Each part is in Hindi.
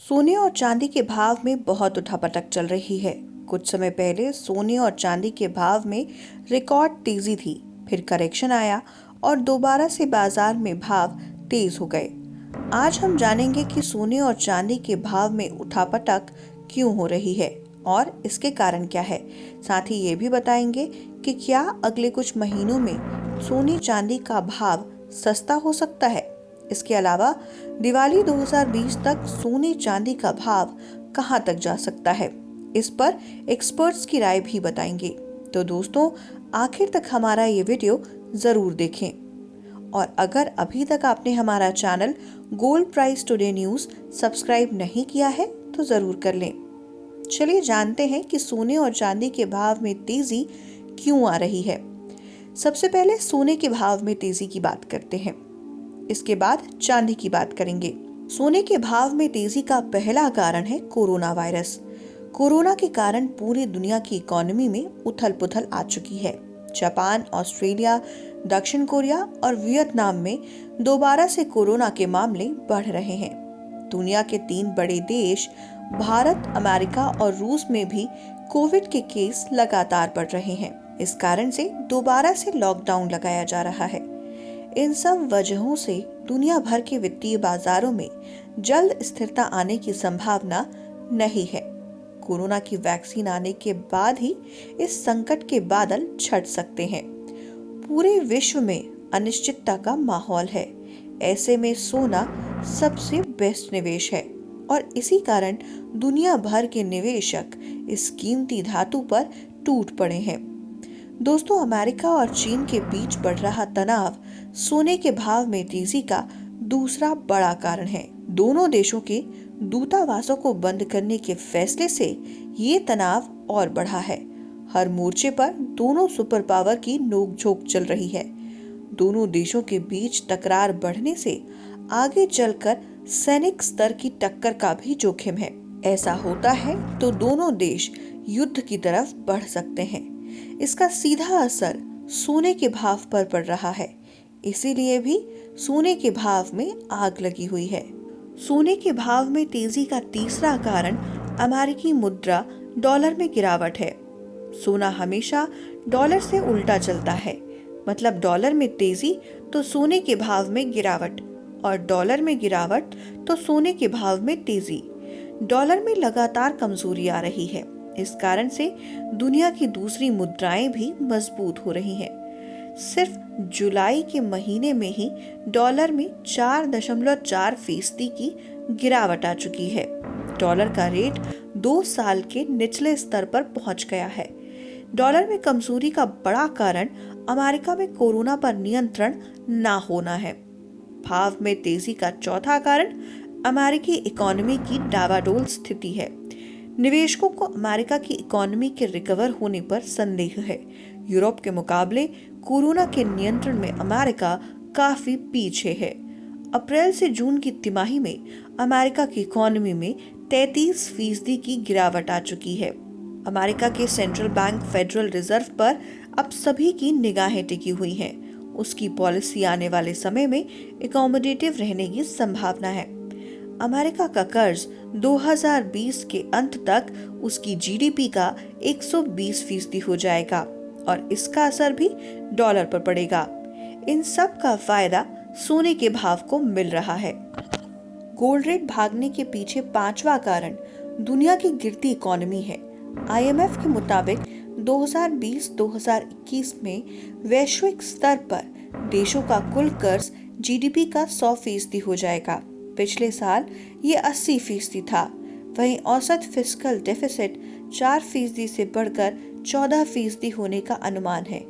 सोने और चांदी के भाव में बहुत उठापटक चल रही है। कुछ समय पहले सोने और चांदी के भाव में रिकॉर्ड तेजी थी, फिर करेक्शन आया और दोबारा से बाजार में भाव तेज हो गए। आज हम जानेंगे कि सोने और चांदी के भाव में उठापटक क्यों हो रही है और इसके कारण क्या है। साथ ही ये भी बताएंगे कि क्या अगले कुछ महीनों में सोने चांदी का भाव सस्ता हो सकता है। इसके अलावा दिवाली 2020 तक सोने चांदी का भाव कहां तक जा सकता है, इस पर एक्सपर्ट्स की राय भी बताएंगे। तो दोस्तों, आखिर तक हमारा ये वीडियो जरूर देखें और अगर अभी तक आपने हमारा channel gold price today news subscribe नहीं किया है तो जरूर कर लें। चलिए जानते हैं कि सोने और चांदी के भाव में तेजी क्यों आ रही है। सबसे पहले सोने के भाव में तेजी की बात करते हैं, इसके बाद चांदी की बात करेंगे। सोने के भाव में तेजी का पहला कारण है कोरोना वायरस। कोरोना के कारण पूरी दुनिया की इकोनॉमी में उथल पुथल आ चुकी है। जापान, ऑस्ट्रेलिया, दक्षिण कोरिया और वियतनाम में दोबारा से कोरोना के मामले बढ़ रहे हैं। दुनिया के 3 बड़े देश भारत, अमेरिका और रूस में भी कोविड के केस लगातार बढ़ रहे हैं। इस कारण से दोबारा से लॉकडाउन लगाया जा रहा है। इन सब वजहों से दुनिया भर के वित्तीय बाजारों में जल्द स्थिरता आने की संभावना नहीं है। कोरोना की वैक्सीन आने के बाद ही इस संकट के बादल छट सकते हैं। पूरे विश्व में अनिश्चितता का माहौल है। ऐसे में सोना सबसे बेस्ट निवेश है और इसी कारण दुनिया भर के निवेशक इस कीमती धातु पर टूट पड़े हैं। दोस्तों, अमेरिका और चीन के बीच बढ़ रहा तनाव सोने के भाव में तेजी का दूसरा बड़ा कारण है। दोनों देशों के दूतावासों को बंद करने के फैसले से ये तनाव और बढ़ा है। हर मोर्चे पर दोनों सुपर पावर की नोकझोंक चल रही है। दोनों देशों के बीच तकरार बढ़ने से आगे चलकर सैनिक स्तर की टक्कर का भी जोखिम है। ऐसा होता है तो दोनों देश युद्ध की तरफ बढ़ सकते हैं। इसका सीधा असर सोने के भाव पर पड़ रहा है, इसीलिए भी सोने के भाव में आग लगी हुई है। सोने के भाव में तेजी का तीसरा कारण अमेरिकी मुद्रा डॉलर में गिरावट है। सोना हमेशा डॉलर से उल्टा चलता है, मतलब डॉलर में तेजी तो सोने के भाव में गिरावट और डॉलर में गिरावट तो सोने के भाव में तेजी। डॉलर में लगातार कमजोरी आ रही है। इस कारण से दुनिया की दूसरी मुद्राएं भी मजबूत हो रही हैं। सिर्फ जुलाई के महीने में ही डॉलर में 4.4% की गिरावट आ चुकी है। डॉलर का रेट 2 साल के निचले स्तर पर पहुंच गया है। डॉलर में कमजोरी का बड़ा कारण अमेरिका में कोरोना पर नियंत्रण ना होना है। भाव में तेजी का चौथा कारण अमेरिकी इकोनॉमी की डावाडोल स्थिति है। निवेशकों को अमेरिका की इकोनॉमी के रिकवर होने पर संदेह है। यूरोप के मुकाबले कोरोना के नियंत्रण में अमेरिका काफी पीछे है। अप्रैल से जून की तिमाही में अमेरिका की इकोनॉमी में 33% की गिरावट आ चुकी है। अमेरिका के सेंट्रल बैंक फेडरल रिजर्व पर अब सभी की निगाहें टिकी हुई हैं। उसकी पॉलिसी आने वाले समय में एकोमोडेटिव रहने की संभावना है। अमेरिका का कर्ज 2020 के अंत तक उसकी जीडीपी का 120% हो जाएगा और इसका असर भी डॉलर पर पड़ेगा। इन सब का फायदा सोने के भाव को मिल रहा है। गोल्ड रेट भागने के पीछे 5वां कारण दुनिया की गिरती इकोनॉमी है। आईएमएफ के मुताबिक 2020-2021 में वैश्विक स्तर पर देशों का कुल कर्ज जीडीपी का 100% हो जाएगा। पिछले साल ये 80% था। वहीं औसत फिस्कल डेफिसिट 4% से बढ़कर 14% होने का अनुमान है।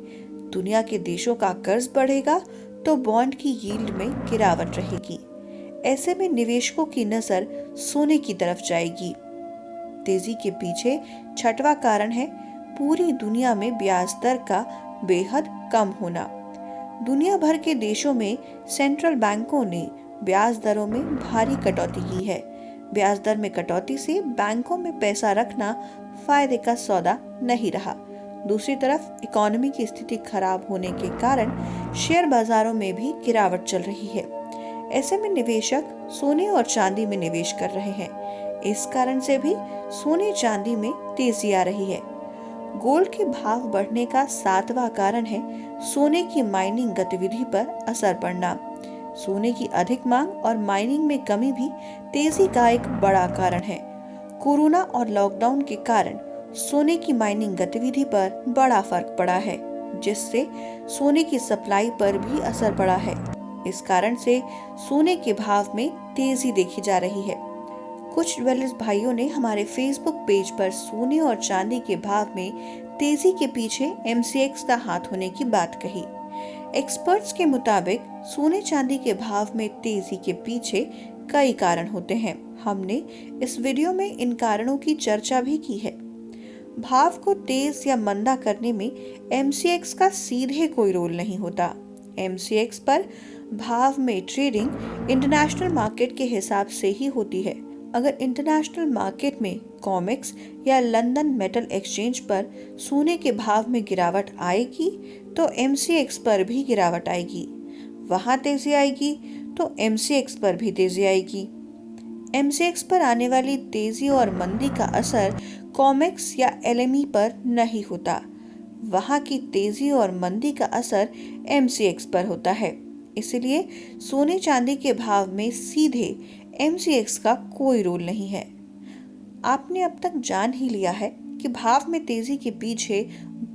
दुनिया के देशों का कर्ज बढ़ेगा तो बॉन्ड की यील्ड में गिरावट रहेगी। ऐसे में निवेशकों की नजर सोने की तरफ जाएगी। तेजी के पीछे 6वां कारण है पूरी दुनिया में ब्याज दर का बेहद कम होना। दुनिया भर के देशों में सेंट्रल बैंकों ने ब्याज दरों में भारी कटौती की है। ब्याज दर में कटौती से बैंकों में पैसा रखना फायदे का सौदा नहीं रहा। दूसरी तरफ इकोनॉमी की स्थिति खराब होने के कारण शेयर बाजारों में भी गिरावट चल रही है। ऐसे में निवेशक सोने और चांदी में निवेश कर रहे हैं। इस कारण से भी सोने चांदी में तेजी आ रही है। गोल्ड के भाव बढ़ने का 7वां कारण है सोने की माइनिंग गतिविधि पर असर पड़ना। सोने की अधिक मांग और माइनिंग में कमी भी तेजी का एक बड़ा कारण है। कोरोना और लॉकडाउन के कारण सोने की माइनिंग गतिविधि पर बड़ा फर्क पड़ा है, जिससे सोने की सप्लाई पर भी असर पड़ा है। इस कारण से सोने के भाव में तेजी देखी जा रही है। कुछ ज्वेलर्स भाइयों ने हमारे फेसबुक पेज पर सोने और चांदी के भाव में तेजी के पीछे MCX का हाथ होने की बात कही। एक्सपर्ट्स के मुताबिक सोने चांदी के भाव में तेजी के पीछे कई कारण होते हैं। हमने इस वीडियो में इन कारणों की चर्चा भी की है। भाव को तेज या मंदा करने में MCX का सीधे कोई रोल नहीं होता। MCX पर भाव में ट्रेडिंग इंटरनेशनल मार्केट के हिसाब से ही होती है। अगर इंटरनेशनल मार्केट में कॉमेक्स या लंदन मेटल एक्सचेंज पर सोने के भाव में गिरावट आएगी तो MCX पर भी गिरावट आएगी। वहां तेजी आएगी तो MCX पर भी तेजी आएगी। MCX पर आने वाली तेजी और मंदी का असर कॉमेक्स या LME पर नहीं होता। वहां की तेजी और मंदी का असर MCX पर होता है। इसलिए सोने चांदी के भाव में सीधे MCX का कोई रोल नहीं है। आपने अब तक जान ही लिया है कि भाव में तेजी के पीछे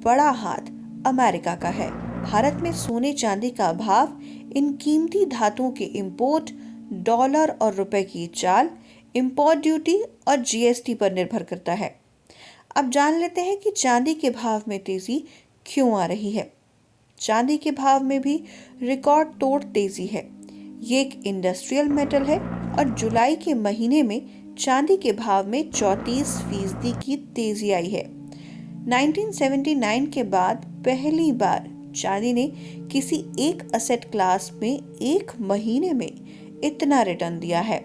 बड़ा हाथ अमेरिका का है। भारत में सोने चांदी का भाव इन कीमती धातुओं के इंपोर्ट, डॉलर और रुपए की चाल, इंपोर्ट ड्यूटी और GST पर निर्भर करता है। अब जान लेते हैं कि चांदी के भाव में तेजी क्यों आ रही है। चांदी के भाव में भी रिकॉर्ड तोड़ तेजी है। ये एक इंडस्ट्रियल मेटल है और जुलाई के महीने में चांदी के भाव में 34% की तेजी आई है। 1979 के बाद पहली बार चांदी ने किसी एक असेट क्लास में एक महीने में इतना रिटर्न दिया है।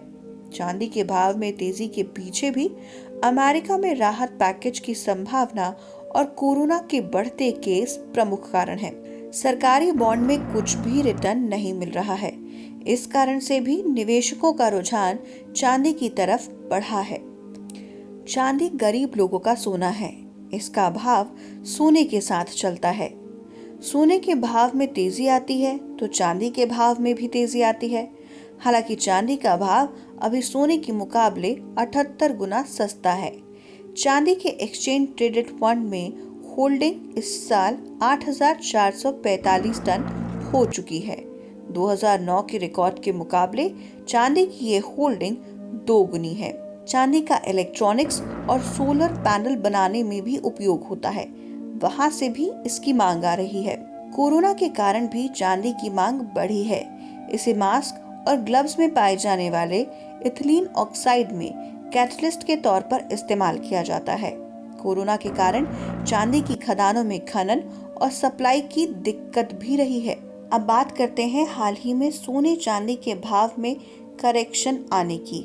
चांदी के भाव में तेजी के पीछे भी अमेरिका में राहत पैकेज की संभावना और कोरोना के बढ़ते केस प्रमुख कारण हैं। सरकारी बॉन्ड में कुछ भी रिटर्न नहीं मिल रहा है। इस कारण से भी निवेशकों का रुझान चांदी की तरफ बढ़ा है। चांदी गरीब लोगों का सोना है। इसका भाव सोने के साथ चलता है। सोने के भाव में तेजी आती है तो चांदी के भाव में भी तेजी आती है। हालांकि चांदी का भाव अभी सोने के मुकाबले 78 गुना सस्ता है। चांदी के एक्सचेंज ट्रेडेड फंड में होल्डिंग इस साल 8,445 टन हो चुकी है। 2009 के रिकॉर्ड के मुकाबले चांदी की ये होल्डिंग 2 गुनी है। चांदी का इलेक्ट्रॉनिक्स और सोलर पैनल बनाने में भी उपयोग होता है। वहां से भी इसकी मांग आ रही है। कोरोना के कारण भी चांदी की मांग बढ़ी है। इसे मास्क और ग्लव्स में पाए जाने वाले इथिलीन ऑक्साइड में कैटलिस्ट के तौर पर इस्तेमाल किया जाता है। कोरोना के कारण चांदी की खदानों में खनन और सप्लाई की दिक्कत भी रही है। अब बात करते हैं हाल ही में सोने चांदी के भाव में करेक्शन आने की।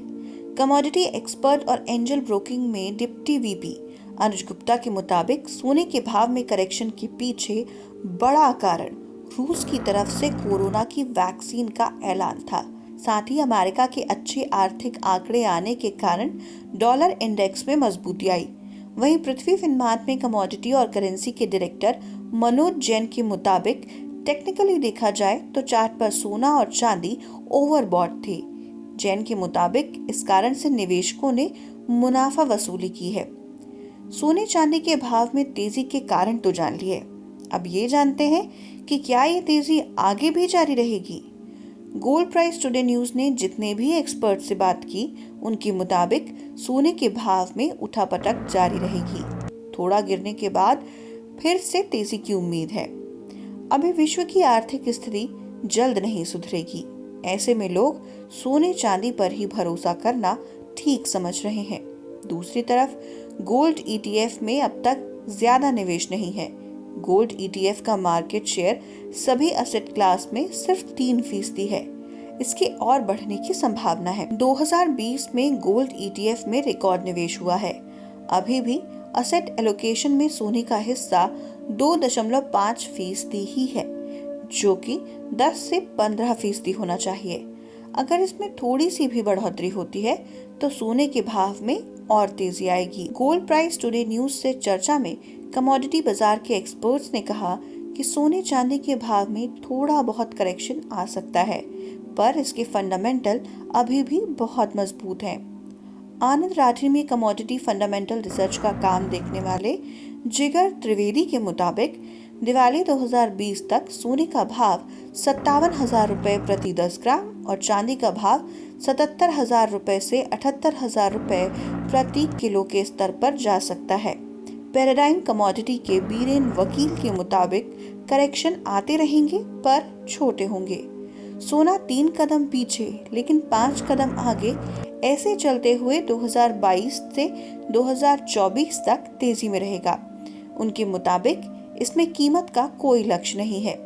कमोडिटी एक्सपर्ट और एंजल ब्रोकिंग में डिप्टी VP अनुज गुप्ता के मुताबिक सोने के भाव में करेक्शन के पीछे बड़ा कारण रूस की तरफ से कोरोना की वैक्सीन का ऐलान था। साथ ही अमेरिका के अच्छे आर्थिक आंकड़े आने के कारण डॉलर इंडेक्स में मजबूती आई। वहीं पृथ्वी फिनमार्ट में कमोडिटी और करेंसी के डायरेक्टर मनोज जैन के मुताबिक टेक्निकली देखा जाए तो चार्ट पर सोना और चांदी ओवरबॉट थे। जैन के मुताबिक इस कारण से निवेशकों ने मुनाफा वसूली की है। सोने चांदी के भाव में तेजी के कारण तो जान लिए। अब ये जानते हैं कि क्या ये तेजी आगे भी जारी रहेगी। गोल्ड प्राइस टुडे न्यूज ने जितने भी एक्सपर्ट से बात की, उनके मुताबिक सोने के भाव में उठापटक जारी रहेगी। थोड़ा गिरने के बाद फिर से तेजी की उम्मीद है। अभी विश्व की आर्थिक स्थिति जल्द नहीं सुधरेगी। ऐसे में लोग सोने चांदी पर ही भरोसा करना ठीक समझ रहे हैं। दूसरी तरफ गोल्ड ETF में अब तक ज्यादा निवेश नहीं है। गोल्ड ETF का मार्केट शेयर सभी असेट क्लास में सिर्फ 3% है। इसके और बढ़ने की संभावना है। 2020 में गोल्ड ETF में रिकॉर्ड निवेश हुआ है। अभी भी असेट एलोकेशन में सोने का हिस्सा 2.5% ही है, जो कि 10 से 15% होना चाहिए। अगर इसमें थोड़ी सी भी बढ़ोतरी होती है तो सोने के भाव में और तेजी आएगी। गोल्ड प्राइस टुडे न्यूज से चर्चा में कमोडिटी बाजार के एक्सपर्ट्स ने कहा कि सोने चांदी के भाव में थोड़ा बहुत करेक्शन आ सकता है, पर इसके फंडामेंटल अभी भी बहुत मजबूत हैं। आनंद राठी में कमोडिटी फंडामेंटल रिसर्च का काम देखने वाले जिगर त्रिवेदी के मुताबिक दिवाली 2020 तक सोने का भाव 57,000 रुपए प्रति 10 ग्राम और चांदी का भाव 77,000 रुपए से 78,000 रुपए प्रति किलो के स्तर पर जा सकता है। पैराडाइम कमोडिटी के बीरेन वकील के मुताबिक करेक्शन आते रहेंगे पर छोटे होंगे। सोना 3 कदम पीछे लेकिन 5 कदम आगे ऐसे चलते हुए 2022 से 2024 तक तेजी में रहेगा। उनके मुताबिक इसमें कीमत का कोई लक्ष्य नहीं है।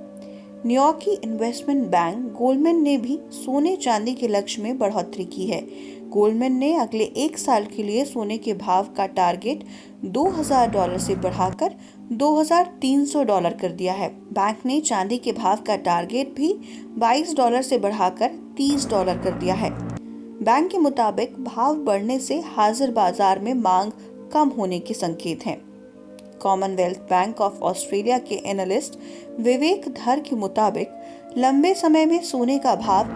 न्यूयॉर्क इन्वेस्टमेंट बैंक गोल्डमैन ने भी सोने चांदी के लक्ष्य में बढ़ोतरी की है। गोल्डमैन ने अगले 1 साल के लिए सोने के भाव का टारगेट $2,000 से बढ़ाकर $2,300 कर दिया है। बैंक ने चांदी के भाव का टारगेट भी $22 से बढ़ाकर $30 कर दिया है। बैंक के मुताबिक भाव बढ़ने से हाजिर बाजार में मांग कम होने के संकेत हैं। कॉमनवेल्थ बैंक ऑफ ऑस्ट्रेलिया के एनालिस्ट विवेक धर के मुताबिक लंबे समय में सोने का भाव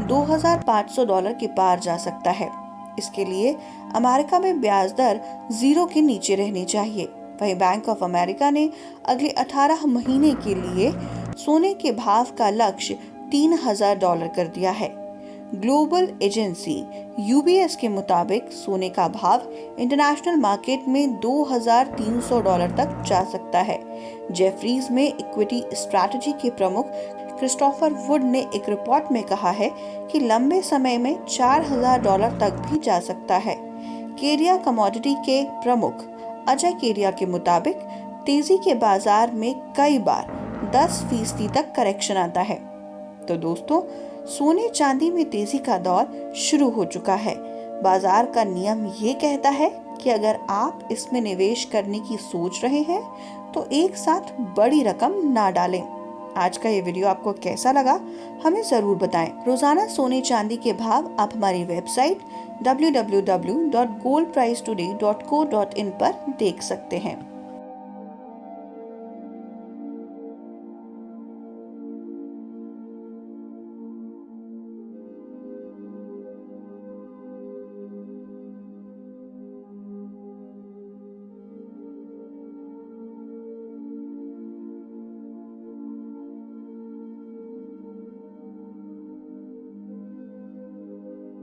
$2,500 के पार जा सकता है। इसके लिए अमेरिका में ब्याज दर 0 के नीचे रहनी चाहिए। वहीं बैंक ऑफ अमेरिका ने अगले 18 महीने के लिए सोने के भाव का लक्ष्य $3,000 कर दिया है। ग्लोबल एजेंसी यूबीएस के मुताबिक सोने का भाव इंटरनेशनल मार्केट में $2,300 तक जा सकता है। जेफरीज में इक्विटी स्ट्रैटेजी के प्रमुख क्रिस्टोफर वुड ने एक रिपोर्ट में कहा है कि लंबे समय में $4,000 तक भी जा सकता है। केरिया कमोडिटी के प्रमुख अजय केरिया के मुताबिक तेजी के बाजार में कई बार 10% तक करेक्शन आता है। तो दोस्तों, सोने चांदी में तेजी का दौर शुरू हो चुका है। बाजार का नियम ये कहता है कि अगर आप इसमें निवेश करने की सोच रहे हैं तो एक साथ बड़ी रकम ना डालें। आज का ये वीडियो आपको कैसा लगा हमें जरूर बताएं। रोजाना सोने चांदी के भाव आप हमारी वेबसाइट www.goldpricetoday.co.in पर देख सकते हैं।